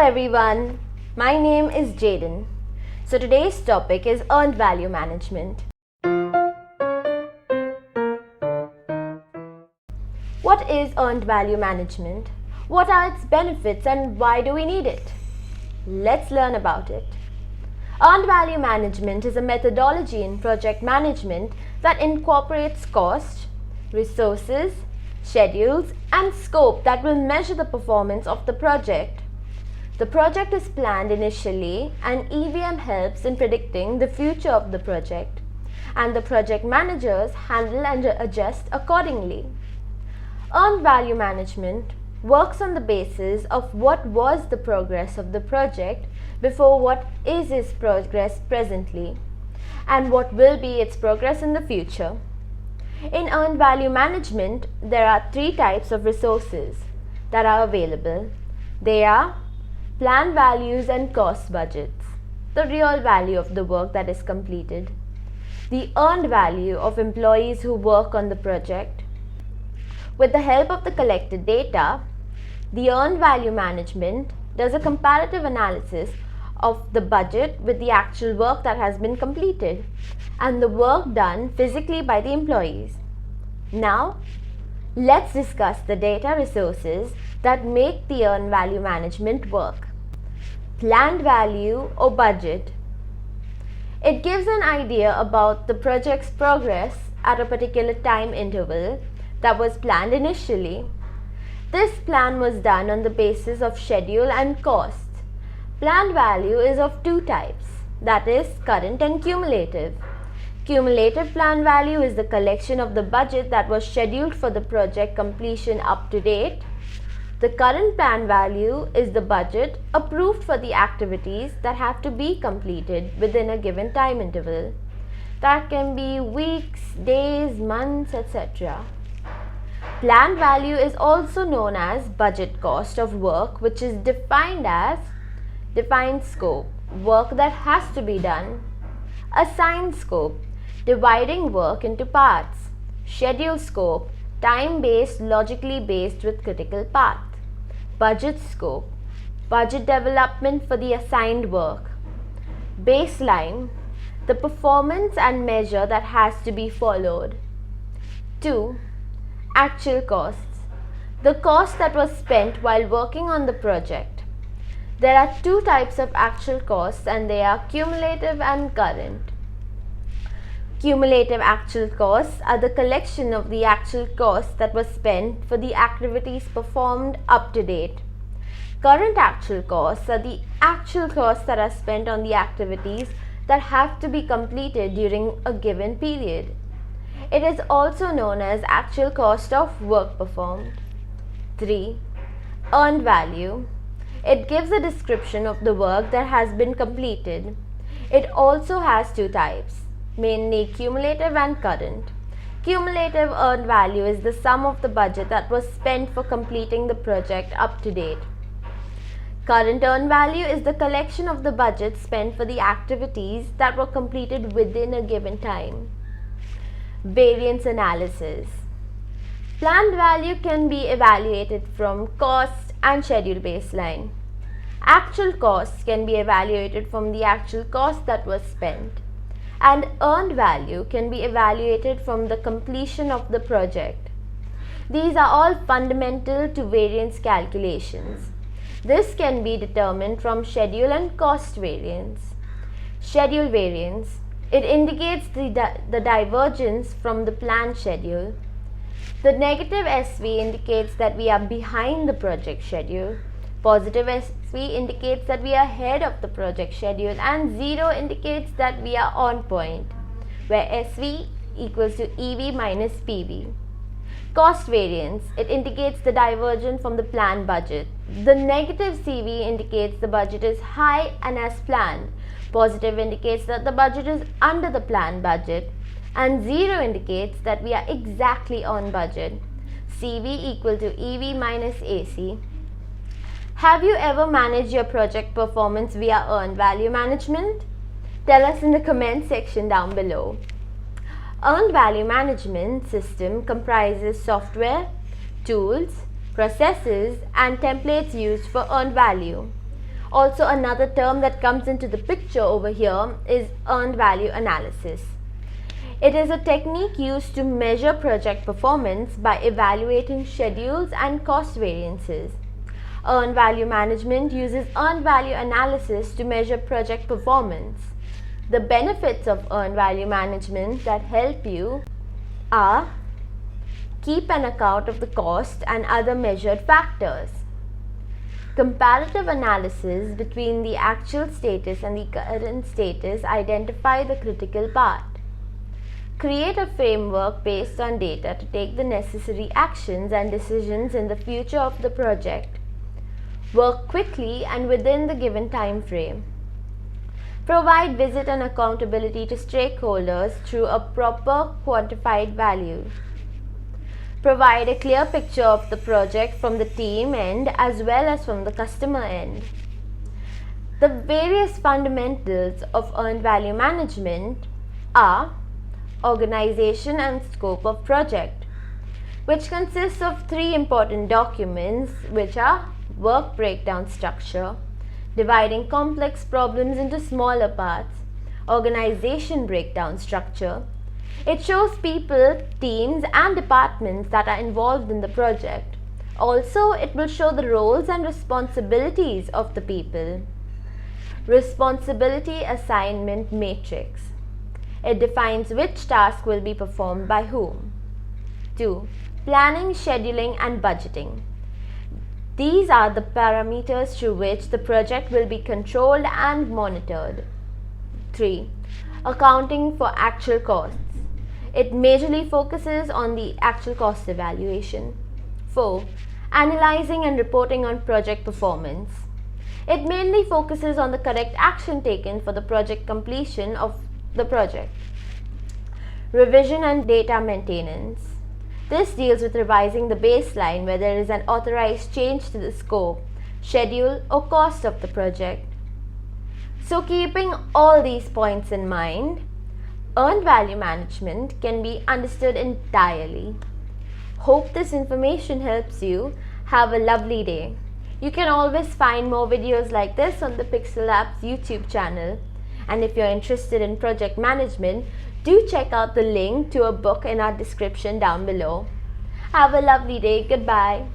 everyone, my name is Jaden. So today's topic is earned value management. What is earned value management? What are its benefits and why do we need it? Let's learn about it. Earned value management is a methodology in project management that incorporates cost, resources, schedules, and scope that will measure the performance of the project. The project is planned initially, and EVM helps in predicting the future of the project, and the project managers handle and adjust accordingly. Earned value management works on the basis of what was the progress of the project before what is its progress presently, and what will be its progress in the future. In earned value management, there are three types of resources that are available. They are planned values and cost budgets, the real value of the work that is completed, the earned value of employees who work on the project. With the help of the collected data, the earned value management does a comparative analysis of the budget with the actual work that has been completed and the work done physically by the employees. Now, let's discuss the data resources that make the earned value management work. Planned value or budget. It gives an idea about the project's progress at a particular time interval that was planned initially. This plan was done on the basis of schedule and cost. Planned value is of two types, that is, current and cumulative. Cumulative planned value is the collection of the budget that was scheduled for the project completion up to date. The current planned value is the budget approved for the activities that have to be completed within a given time interval. That can be weeks, days, months, etc. Planned value is also known as budget cost of work, which is defined as defined scope, work that has to be done. Assigned scope, dividing work into parts. Schedule scope, time-based, logically based with critical path. Budget scope, budget development for the assigned work. Baseline, the performance and measure that has to be followed. 2. Actual costs, the cost that was spent while working on the project. There are two types of actual costs, and they are cumulative and current. Cumulative actual costs are the collection of the actual cost that was spent for the activities performed up to date. Current actual costs are the actual costs that are spent on the activities that have to be completed during a given period. It is also known as actual cost of work performed. 3. Earned value. It gives a description of the work that has been completed. It also has two types, mainly cumulative and current. Cumulative earned value is the sum of the budget that was spent for completing the project up to date. Current earned value is the collection of the budget spent for the activities that were completed within a given time. Variance analysis. Planned value can be evaluated from cost and schedule baseline. Actual costs can be evaluated from the actual cost that was spent, and earned value can be evaluated from the completion of the project. These are all fundamental to variance calculations. This can be determined from schedule and cost variance. Schedule variance. It indicates the divergence from the planned schedule. The negative SV indicates that we are behind the project schedule. Positive SV indicates that we are ahead of the project schedule, and 0 indicates that we are on point, where SV equals to EV minus PV. Cost variance, it indicates the divergence from the planned budget. The negative CV indicates the budget is high and as planned. Positive indicates that the budget is under the planned budget, and 0 indicates that we are exactly on budget. CV equal to EV minus AC. Have you ever managed your project performance via earned value management? Tell us in the comment section down below. Earned value management system comprises software, tools, processes, and templates used for earned value. Also, another term that comes into the picture over here is earned value analysis. It is a technique used to measure project performance by evaluating schedules and cost variances. Earned value management uses earned value analysis to measure project performance. The benefits of earned value management that help you are: keep an account of the cost and other measured factors. Comparative analysis between the actual status and the current status identify the critical part. Create a framework based on data to take the necessary actions and decisions in the future of the project. Work quickly and within the given time frame. Provide visit and accountability to stakeholders through a proper quantified value. Provide a clear picture of the project from the team end as well as from the customer end. The various fundamentals of earned value management are: organization and scope of project, which consists of three important documents, which are work breakdown structure, dividing complex problems into smaller parts; organization breakdown structure. It shows people, teams, and departments that are involved in the project. Also, it will show the roles and responsibilities of the people. Responsibility assignment matrix. It defines which task will be performed by whom. 2. Planning, scheduling, and budgeting. These are the parameters through which the project will be controlled and monitored. 3. Accounting for actual costs. It majorly focuses on the actual cost evaluation. 4. Analyzing and reporting on project performance. It mainly focuses on the correct action taken for the project completion of the project. Revision and data maintenance. This deals with revising the baseline where there is an authorized change to the scope, schedule, or cost of the project. So, keeping all these points in mind, earned value management can be understood entirely. Hope this information helps you. Have a lovely day. You can always find more videos like this on the Pixel Labs YouTube channel. And if you're interested in project management, do check out the link to a book in our description down below. Have a lovely day. Goodbye.